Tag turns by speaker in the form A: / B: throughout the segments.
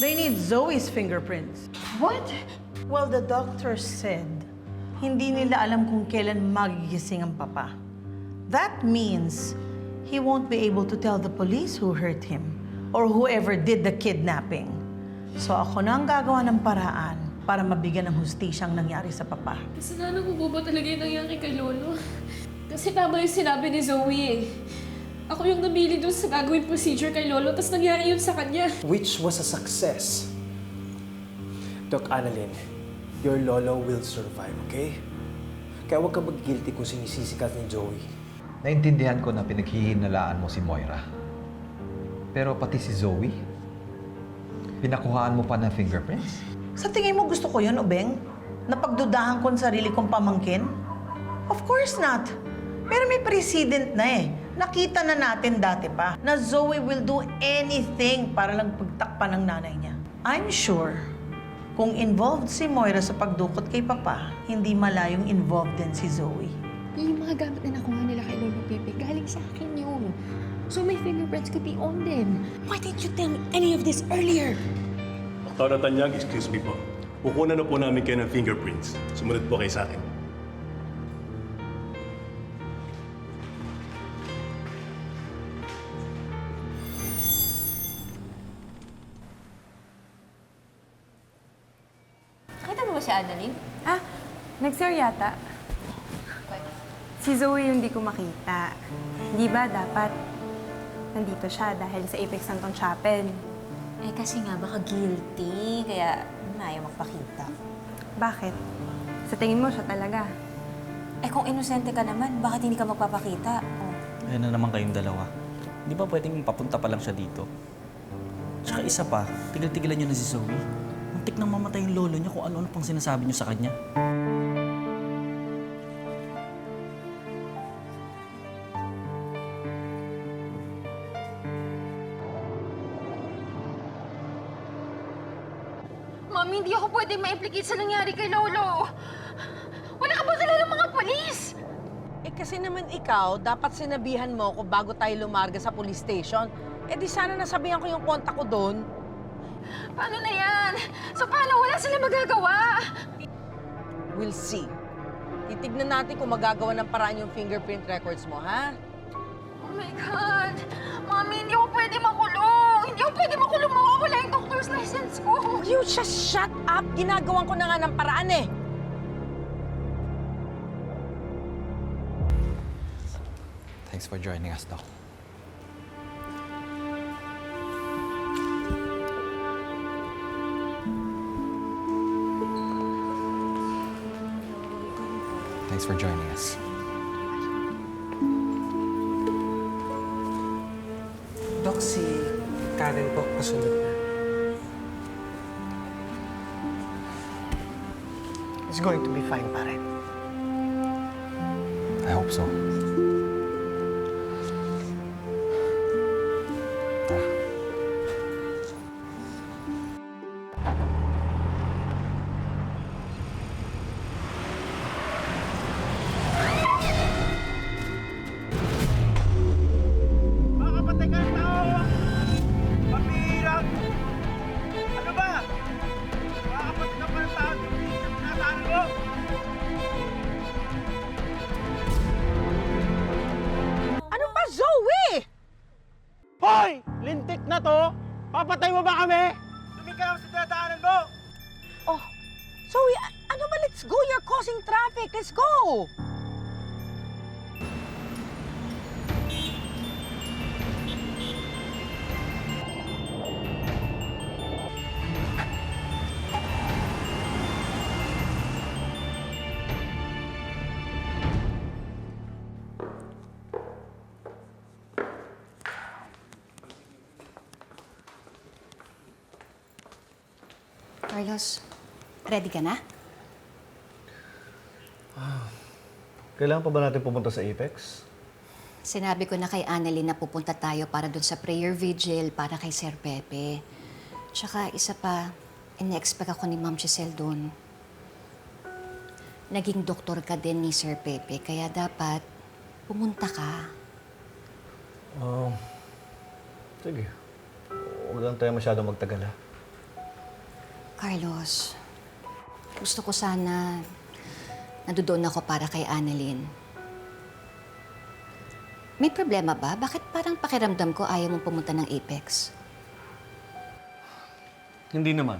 A: They need Zoe's fingerprints.
B: What?
A: Well, the doctor said, hindi nila alam kung kailan magigising ang papa. That means he won't be able to tell the police who hurt him or whoever did the kidnapping. So ako na ang gagawa ng paraan para mabigyan ng hustisya ang nangyari sa papa.
B: Kasalanan ko po ba talaga yung nangyari kay Lolo? Kasi tama yung sinabi ni Zoe eh. Ako yung namili doon sa gagawin procedure kay Lolo, tapos nangyari yun sa kanya.
C: Which was a success. Doc Annalyn, your lolo will survive, okay? Kaya huwag ka mag-guilty kung sinisisikat ni Joey.
D: Naintindihan ko na pinaghihinalaan mo si Moira. Pero pati si Zoe, pinakuhaan mo pa ng fingerprints?
A: Sa tingin mo gusto ko yun, Obeng? Napagdudahan ko ang sarili kong pamangkin? Of course not. Pero may precedent na eh. Nakita na natin dati pa na Zoe will do anything para lang pagtakpan ng nanay niya. I'm sure kung involved si Moira sa pagdukot kay Papa, hindi malayong involved din si Zoe.
E: Yung mga gamit na nakuha nila kay Lolo Pepe, galing sa akin yun. So my fingerprints could be on them. Why didn't you tell me any of this earlier?
F: Dr. Tanyag, excuse me po. Kukunan na po namin kayo ng fingerprints. Sumunod po kayo sa akin.
B: Nakita mo ba si Annalyn?
G: Ah, nag-sir yata. Si Zoe yung hindi ko makita. Di ba dapat nandito siya dahil sa Apex Santon Chapel?
B: Eh kasi nga baka guilty, kaya ayaw magpakita.
G: Bakit? Sa tingin mo siya talaga.
B: Eh kung inosente ka naman, bakit hindi ka magpapakita? Oh.
H: Ayan na naman kayong dalawa. Di ba pwedeng papunta pa lang siya dito? Tsaka isa pa, tigil-tigilan niyo na si Zoe. Muntik nang mamatay yung lolo niya kung ano-ano pang sinasabi niyo sa kanya.
E: Mami, hindi ako pwede ma-implicate sa nangyari kay Lolo. Wala ka ba talagang mga polis?
I: Eh kasi naman ikaw, dapat sinabihan mo ako bago tayo lumarga sa police station. Eh di sana nasabihan ko yung kontak ko doon.
E: Paano na yan? So paano? Wala sila magagawa.
I: We'll see. Titignan natin kung magagawa ng paraan yung fingerprint records mo, ha?
E: Oh my God! Mami, hindi ako pwede makulong! Hindi ako pwede makulong! Mawawala yung doctor's license ko!
I: You just shut up! Ginagawan ko na nga ng paraan eh!
D: Thanks for joining us, Doc. Thanks for joining us.
C: Doc, si Karen po, kasunod na.
I: It's going to be fine, pare.
D: I hope so. Tara.
J: Makapatay ka ng tao! Mapihirap! Ano ba? Makapatay ka pa ng tao yung pinasaan mo!
I: Ano pa, Zoe?
J: Hoy! Lintik na to! Papatay mo ba kami? Tumigil ka sa dadaanan mo!
I: Oh, Zoe, ano ba? Let's go! You're causing traffic! Let's go!
E: Carlos, ready ka na?
K: Kailangan pa ba natin pumunta sa Apex?
E: Sinabi ko na kay Annalyn na pupunta tayo para dun sa prayer vigil para kay Sir Pepe. Tsaka isa pa, ine-expect ako ni Ma'am Giselle dun. Naging doktor ka din ni Sir Pepe, kaya dapat pumunta ka.
K: Sige. Huwag lang tayo masyadong magtagal, ha?
E: Carlos, gusto ko sana nandoon ako para kay Annalyn. May problema ba? Bakit parang pakiramdam ko ayaw mong pumunta ng Apex?
K: Hindi naman.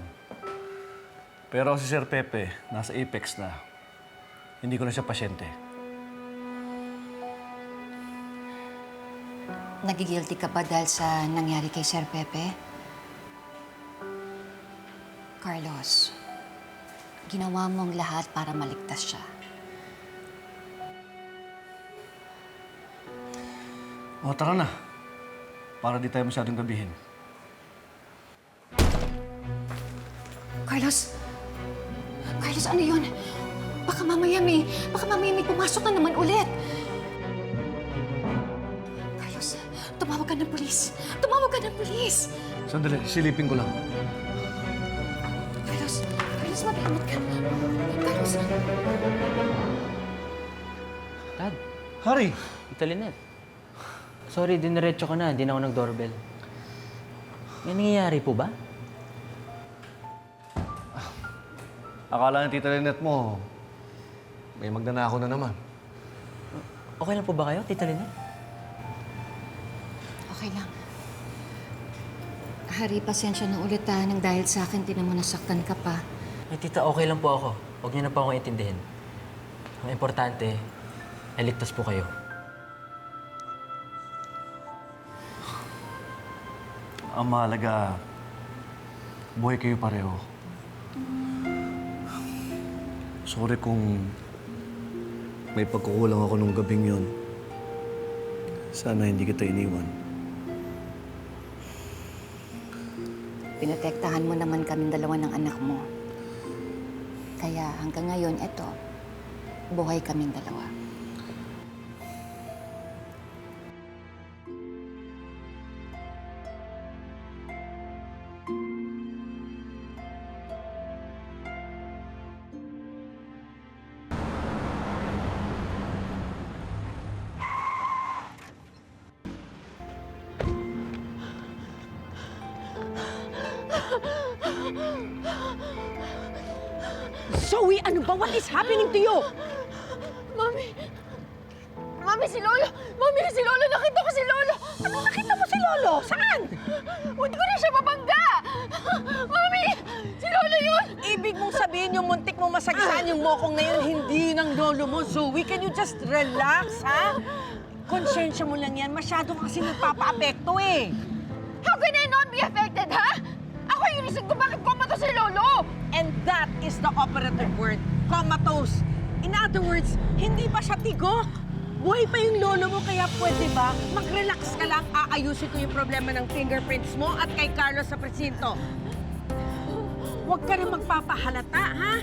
K: Pero si Sir Pepe, nasa Apex na. Hindi ko na siya pasyente.
E: Nagigilty ka ba dahil sa nangyari kay Sir Pepe? Carlos, ginawa mong lahat para maligtas siya.
K: O, tara na. Para di tayo masyadong gabihin.
E: Carlos! Carlos, ano yun? Baka mamaya may pumasok na naman ulit. Carlos, tumawag ka ng pulis. Tumawag ka ng pulis!
K: Sandali, silipin ko lang.
E: Carlos, mag-ingat ka. Carlos!
H: Dad,
K: Harry!
H: Tita Lynette. Sorry, diniretso ko na. Hindi na ako nag-doorbell. May nangyayari po ba?
K: Akala ng Tita Lynette mo, may magnanakaw na naman.
H: Okay lang po ba kayo, Tita Lynette?
E: Okay lang. Hari, pasensya na ulit nang dahil sa akin, tinan mo nasaktan ka pa.
H: Ay, tita, okay lang po ako. Huwag niyo na po akong intindihin. Ang importante, ay ligtas po kayo.
K: Ang mahalaga, buhay kayo pareho. Sorry kung may pagkukulang ako nung gabing yun. Sana hindi kita iniwan.
E: Pinotektahan mo naman kaming dalawa ng anak mo. Kaya hanggang ngayon, eto, buhay kaming dalawa.
I: Zoe, ano ba? What is happening to you?
B: Mami! Mami, si Lolo! Mami, si Lolo! Nakita ko si Lolo!
I: Ano nakita mo si Lolo? Saan?
B: Hindi ko na siya mabangga! Mami! Si Lolo yun!
I: Ibig mong sabihin yung muntik mo masagasaan yung mokong na yun, hindi ng lolo mo. Zoe, can you just relax, ha? Konsyensya mo lang yan. Masyado ka kasi nagpapa-apekto eh.
B: How can I not be affected, ha? Ako yung reason kung bakit comatose si Lolo!
I: And that is the operative word, comatose. In other words, hindi pa siya tigok. Buhay pa yung lolo mo, kaya pwede ba mag-relax ka lang, aayusin ko yung problema ng fingerprints mo at kay Carlos sa presinto. Huwag ka na magpapahalata, ha?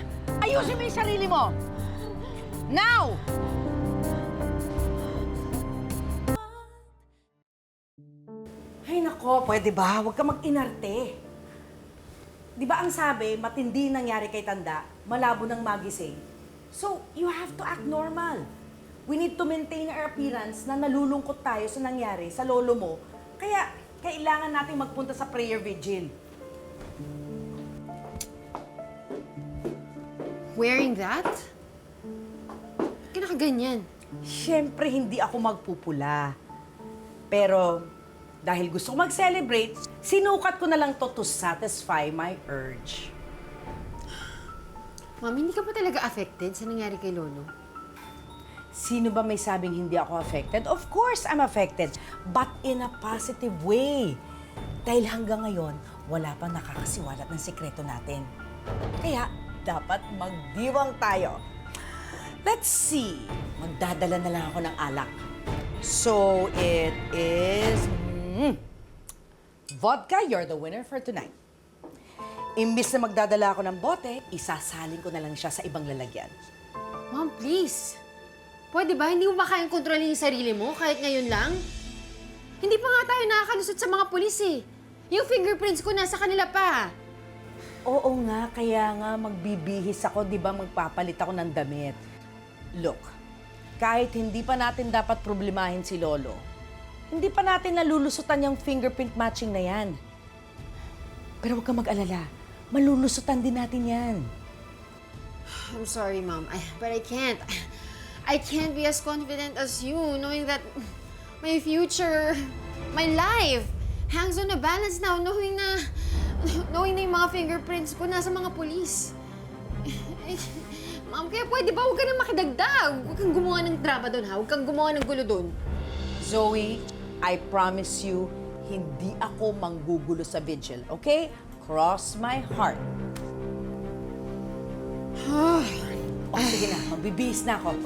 I: Ayusin mo yung sarili mo. Now! Ay nako, pwede ba? Huwag ka mag-inarte. Di ba ang sabi, matindi nangyari kay Tanda, malabo ng magising? So, you have to act normal. We need to maintain our appearance na nalulungkot tayo sa nangyari sa lolo mo. Kaya, kailangan natin magpunta sa prayer vigil.
L: Wearing that? Kinakaganyan.
I: Siyempre, hindi ako magpupula. Pero, dahil gusto ko mag-celebrate, sinukat ko na lang to satisfy my urge.
L: Mami, hindi ka pa talaga affected sa nangyari kay Lolo?
I: Sino ba may sabing hindi ako affected? Of course, I'm affected. But in a positive way. Dahil hanggang ngayon, wala pang nakakasiwalat ng sikreto natin. Kaya, dapat magdiwang tayo. Let's see. Magdadala na lang ako ng alak. So, it is... vodka, you're the winner for tonight. Imbis na magdadala ako ng bote, isasalin ko na lang siya sa ibang lalagyan.
L: Mom, please. Pwede ba? Hindi mo ba kayang kontrolin yung sarili mo kahit ngayon lang? Hindi pa nga tayo nakakalusot sa mga pulis eh. Yung fingerprints ko nasa kanila pa.
I: Oo nga, kaya nga magbibihis ako, di ba magpapalit ako ng damit. Look, kahit hindi pa natin dapat problemahin si Lolo, hindi pa natin nalulusutan yung fingerprint matching na yan. Pero huwag kang mag-alala. Malulusutan din natin yan.
L: I'm sorry, Mom, but I can't. I can't be as confident as you, knowing that my future, my life, hangs on a balance now, knowing na yung mga fingerprints ko nasa mga pulis. Ma'am, kaya pwede ba huwag ka na makidagdag? Huwag kang gumawa ng drama doon, ha? Huwag kang gumawa ng gulo doon.
I: Zoe, I promise you, hindi ako manggugulo sa vigil, okay? Cross my heart. Sige na, magbibihis na ako.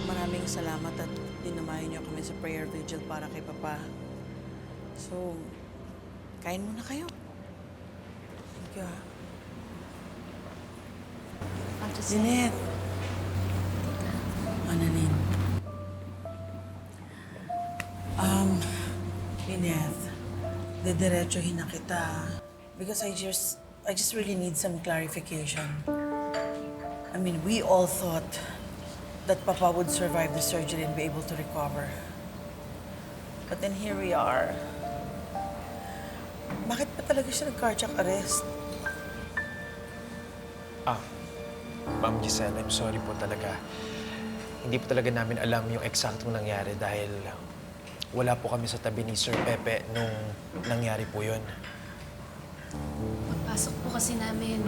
M: Maraming salamat at dinamayan niyo kami sa prayer vigil para kay Papa. So, kain muna kayo. Thank you. Jeanette. Annalyn. Jeanette, didiretsuhin na kita. Because I just really need some clarification. I mean, we all thought that Papa would survive the surgery and be able to recover. But then here we are. Bakit pa talaga siya nag-cardiac arrest?
C: Ma'am Giselle, I'm sorry po talaga. Hindi po talaga namin alam yung eksaktong nangyari dahil wala po kami sa tabi ni Sir Pepe nung nangyari po yun.
B: Pagpasok po kasi namin,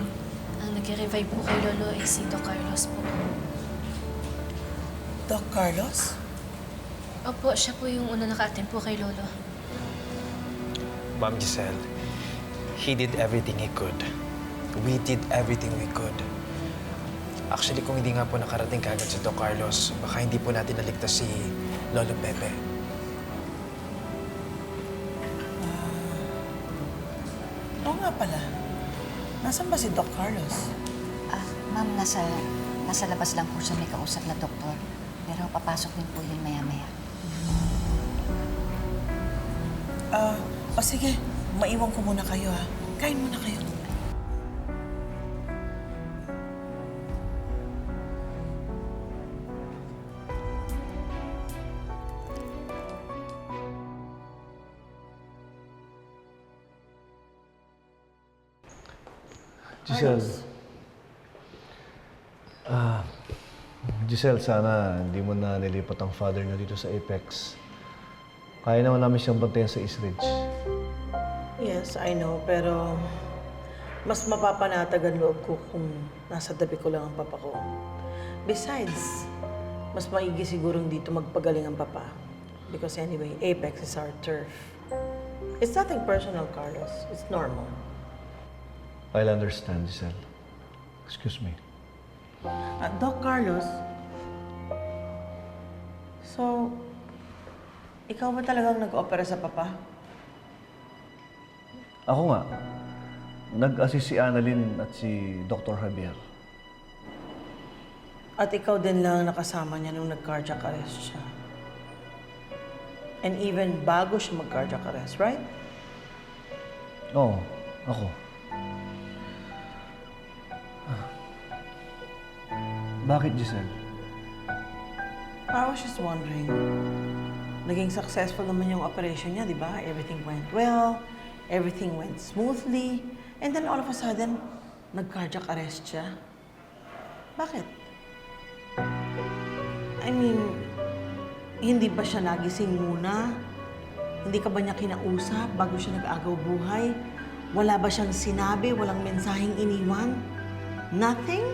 B: ang nag-revive po kay Lolo ay si Doc Carlos po.
M: Doc Carlos?
B: Opo, siya po yung una naka-attend po kay Lolo.
C: Ma'am Giselle, he did everything he could. We did everything we could. Actually, kung hindi nga po nakarating kagad si Doc Carlos, baka hindi po natin naligtas si Lolo Pepe.
M: Oo nga pala. Nasaan ba si Doc Carlos?
E: Ma'am, nasa labas lang po siya may kausap na doktor. Pero papasok din po yun maya-maya.
M: Sige. Maiwan ko muna kayo, ha? Kain muna kayo.
K: Giselle, sana hindi mo na nilipat ang father niya dito sa Apex. Kaya naman namin siyang bantayan sa East Ridge.
M: Yes, I know, pero mas mapapanatag ang loob ko kung nasa tabi ko lang ang papa ko. Besides, mas maigi sigurong dito magpagaling ang papa. Because anyway, Apex is our turf. It's nothing personal, Carlos. It's normal.
K: I'll understand, Giselle. Excuse me.
M: Doc Carlos, so, ikaw ba talagang nag-opera sa papa?
K: Ako nga. Nag-assist si Annalyn at si Dr. Javier.
M: At ikaw din lang nakasama niya nung nag-cardiac arrest siya. And even bago siya mag-cardiac arrest, right?
K: Oo, ako. Bakit, Giselle?
M: I was just wondering. Naging successful naman yung operation niya, di ba? Everything went well, everything went smoothly, and then all of a sudden, nag-cardiac arrest siya. Bakit? I mean, hindi ba siya nagising muna? Hindi ka ba niya kinausap bago siya nag-agaw buhay? Wala ba siyang sinabi? Walang mensaheng iniwan? Nothing?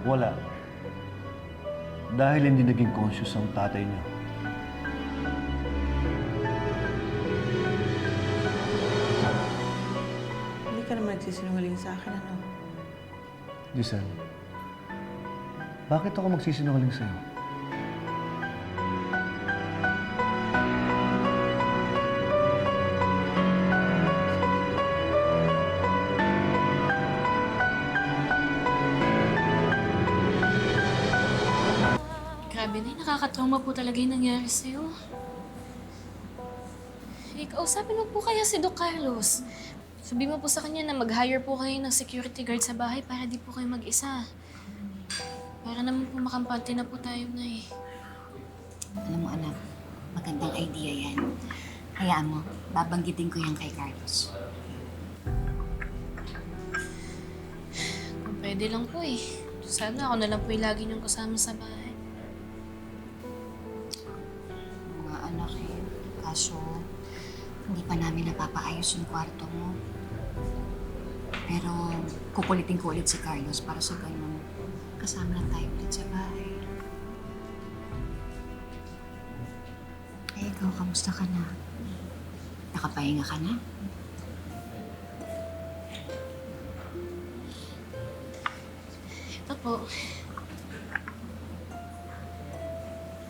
K: Wala. Dahil hindi naging conscious ang tatay niya.
M: Hindi ka naman nagsisinungaling sa akin, ano?
K: Giselle, bakit ako magsisinungaling sa'yo?
B: Grabe na, nakakatrauma po talaga yung nangyari sa'yo. Kausapin mo po kaya si Doc Carlos. Sabi mo po sa kanya na mag-hire po kayo ng security guard sa bahay para di po kayo mag-isa. Para naman po makampante na po tayo na eh.
E: Alam mo anak, magandang idea yan. Hayaan mo, babanggitin ko yan kay Carlos.
B: Kung pwede lang po eh. Sana ako na lang po yung lagi niyong kasama sa bahay.
E: Mga anak eh, kaso hindi pa namin napapaayos yung kwarto mo. Pero kukulitin ko ulit si Carlos para sa ganun kasama na tayo ulit sa bahay. Eh, ikaw, kamusta ka na? Nakapahinga ka na?
B: Ito po.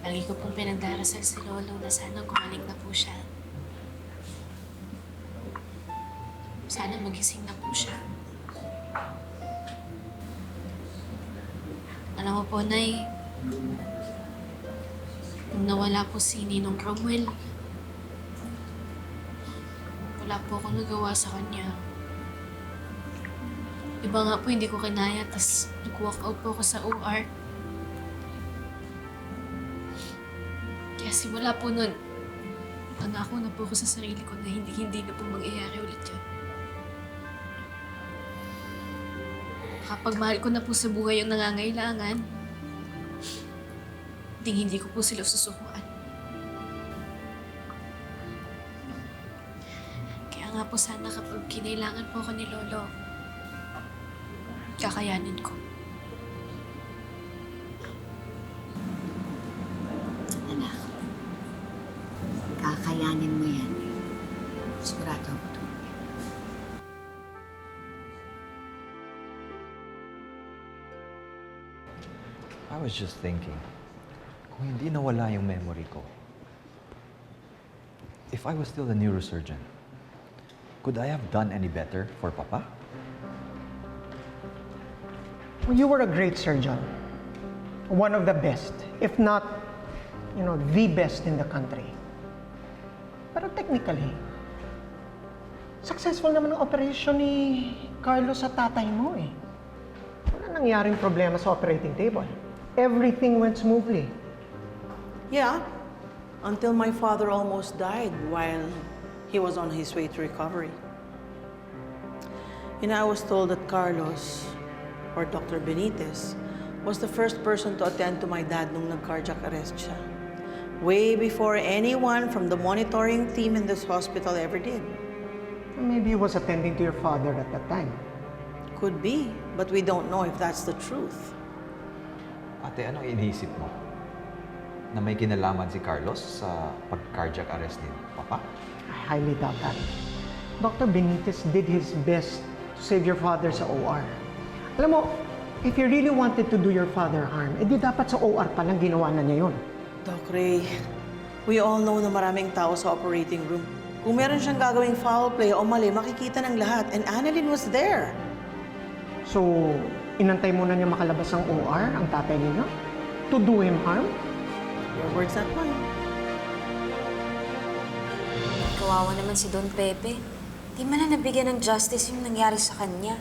B: Lagi ko pong pinagdarasal si Lolo na sana gumaling na po siya. Sana magising na po siya. Alam mo po, Nay, nung nawala po si Ninong Cromwell, wala po akong nagawa sa kanya. Iba nga po, hindi ko kinaya, tas nag-walk out po ako sa OR. Kaya simula po nun, nangako na po ako sa sarili ko na hindi na po mangyayari ulit yun. Kapag mahal ko na po sa buhay yung nangangailangan, hindi ko po sila susukuan. Kaya nga po sana kapag kinailangan po ako ni Lolo, kakayanin ko.
E: Anak, kakayanin mo yan. Sigurado ako doon.
D: I was just thinking, kung hindi nawala yung memory ko, if I was still a neurosurgeon, could I have done any better for Papa?
N: Well, you were a great surgeon. One of the best, if not, the best in the country. Pero technically, successful naman ang operation ni Carlos sa tatay mo eh. Wala nangyaring problema sa operating table. Everything went smoothly.
M: Yeah, until my father almost died while he was on his way to recovery. I was told that Carlos, or Dr. Benitez, was the first person to attend to my dad nung nag-cardiac arrest siya. Way before anyone from the monitoring team in this hospital ever did.
N: Maybe he was attending to your father at that time.
M: Could be, but we don't know if that's the truth.
D: Ate, anong iniisip mo? Na may kinalaman si Carlos sa pag-cardiac arrest ni Papa?
N: I highly doubt that. Dr. Benitez did his best to save your father sa OR. Alam mo, if you really wanted to do your father harm, edi dapat sa OR pa lang ginawa na niya yun.
M: Doc Ray, we all know na maraming tao sa operating room. Kung meron siyang gagawing foul play o mali, makikita ng lahat. And Annalyn was there.
N: So, inantay muna niya makalabas ng OR, ang tatay niya, to do him harm?
M: Your words, not mine.
O: Kawawa naman si Don Pepe. Di man na nabigyan ng justice yung nangyari sa kanya.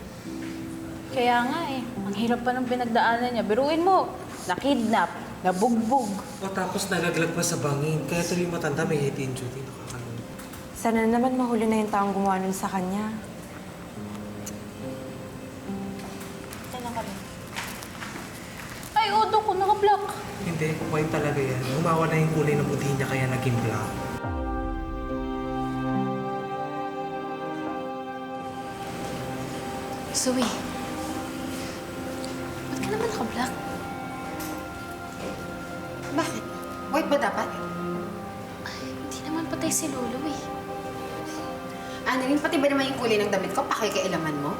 I: Kaya nga eh, ang hirap pa ng pinagdaanan niya. Biruin mo, nakidnap, nabugbog.
P: O tapos nalaglag pa sa bangin. Kaya tuloy matanda may head injury. Nakakalunod.
G: Sana naman mahuli na yung taong gumawa nun sa kanya.
I: Ay, Odo ko, naka-block.
P: Hindi, white talaga yan. Humawa na yung kulay ng buti niya kaya naging black.
B: Zoe, ba't ka naman naka-black?
L: Bakit? White ba dapat?
B: Hindi naman patay si Lolo eh.
L: Annalyn, pati ba naman yung kulay ng damit ko? Pakikailaman mo?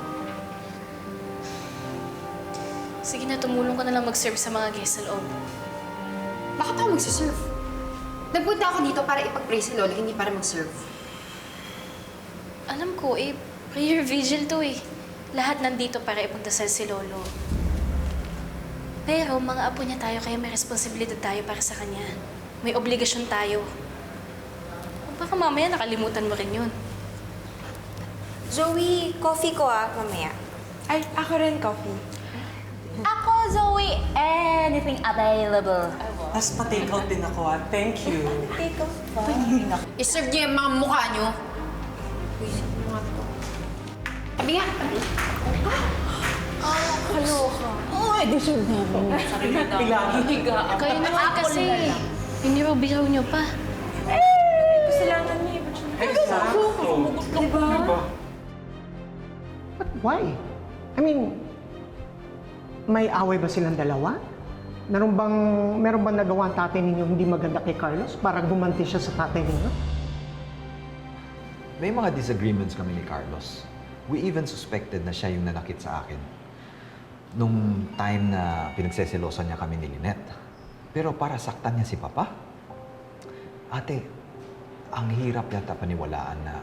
B: Sige na, tumulong ka na lang mag-serve sa mga guests sa loob.
L: Bakit ako magsaserve? Nagpunta ako dito para ipag-pray si Lolo, hindi para mag-serve.
B: Alam ko eh, prayer vigil to eh. Lahat nandito para ipagdasal si Lolo. Pero mga apo niya tayo, kaya may responsibilidad tayo para sa kanya. May obligasyon tayo. O baka mamaya nakalimutan mo rin yun.
O: Zoe, coffee ko mamaya.
G: Ay, ako rin coffee.
O: Ako, Zoe, anything available.
I: Tapos pa-take out din ako, Thank you.
O: Take off pa.
L: I-serve niyo yung mga mukha niyo. Uy, mga to. Tabi nga.
O: Kaloka.
L: Ay, deserve niya mo.
B: Kayo naman kasi. Hindi ba bigaw niyo pa?
G: Kasalanan niya.
N: But why? I mean, may away ba silang dalawa? Meron bang nagawa ang tatay ninyo hindi maganda kay Carlos para gumanti siya sa tatay ninyo?
D: May mga disagreements kami ni Carlos. We even suspected na siya yung nanakit sa akin. Nung time na pinagseselosan niya kami ni Lynette. Pero para saktan niya si Papa. Ate, ang hirap yata paniwalaan na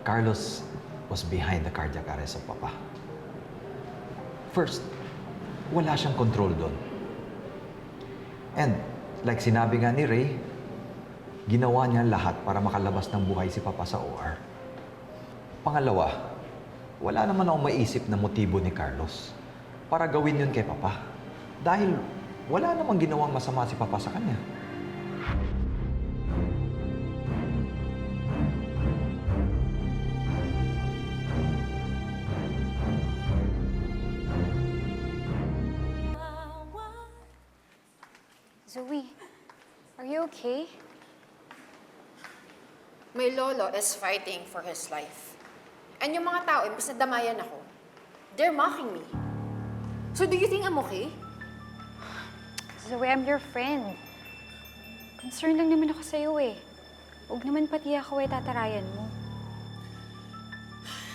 D: Carlos was behind the cardiac arrest of Papa. First, wala siyang control doon. And, like sinabi nga ni Ray, ginawa niya lahat para makalabas ng buhay si Papa sa OR. Pangalawa, wala naman akong maisip na motibo ni Carlos para gawin yun kay Papa. Dahil wala namang ginawang masama si Papa sa kanya.
E: Zoe, are you okay?
L: My lolo is fighting for his life. And yung mga tao, imbis na damayan ako, they're mocking me. So do you think I'm okay?
E: Zoe, I'm your friend. Concerned lang naman ako sa'yo eh. Huwag naman pati ako tatarayan mo.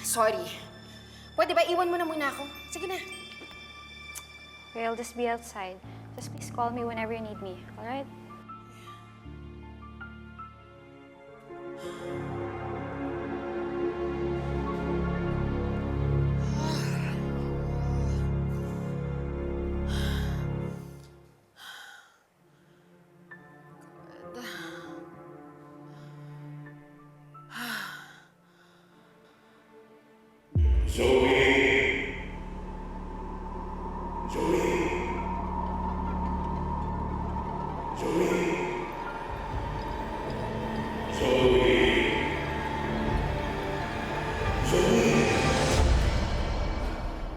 L: Sorry. Pwede ba iwan mo na muna ako? Sige na.
E: Okay, I'll just be outside. Just please call me whenever you need me, alright?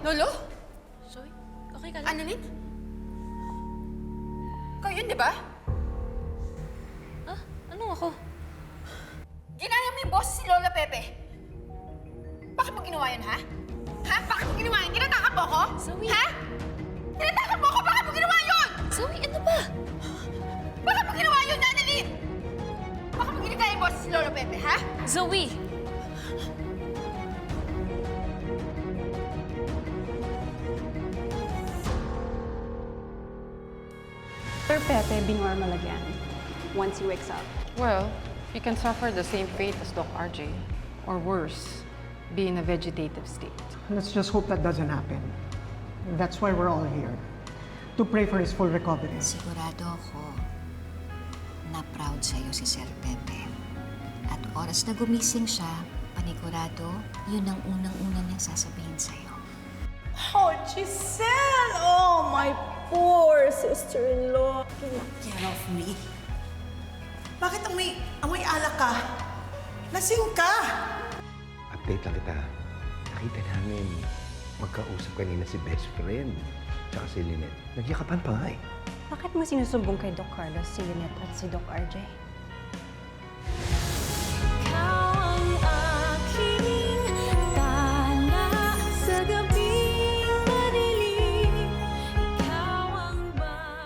L: Lolo?
B: Zoe, okay ka lang?
L: Annalyn? Ikaw yun, di ba?
B: Ah, ano ako?
L: Ginaya mo yung boss si Lola Pepe. Bakit mo ginawa yun, ha? Ha? Bakit mo ginawa yun? Tinatakot mo ko?
B: Zoe!
L: Ha? Tinatakot mo ko? Bakit mo ginawa yun?
B: Zoe, ano ba?
L: Bakit mo ginawa yun, Annalyn? Bakit mo ginagaya yung boss si Lola Pepe, ha?
B: Zoe!
G: Sir Pepe, binormal again once he wakes up.
Q: Well, you can suffer the same fate as Doc RJ, or worse, be in a vegetative state.
N: Let's just hope that doesn't happen. That's why we're all here. To pray for his full recovery.
E: Sigurado ako na proud sa'yo si Sir Pepe. At oras na gumising siya, panigurado, yun ang unang-unang niyang sasabihin sa'yo.
M: Oh, Giselle! Oh, my poor sister-in-law.
I: Get off me.
A: Bakit amoy alak ka? Lasing ka!
R: Update lang kita. Nakita namin magkausap kanina si best friend tsaka si Lynette. Nagyakapan pa nga eh.
G: Bakit mo sinusumbong kay Doc Carlos si Lynette at si Doc RJ?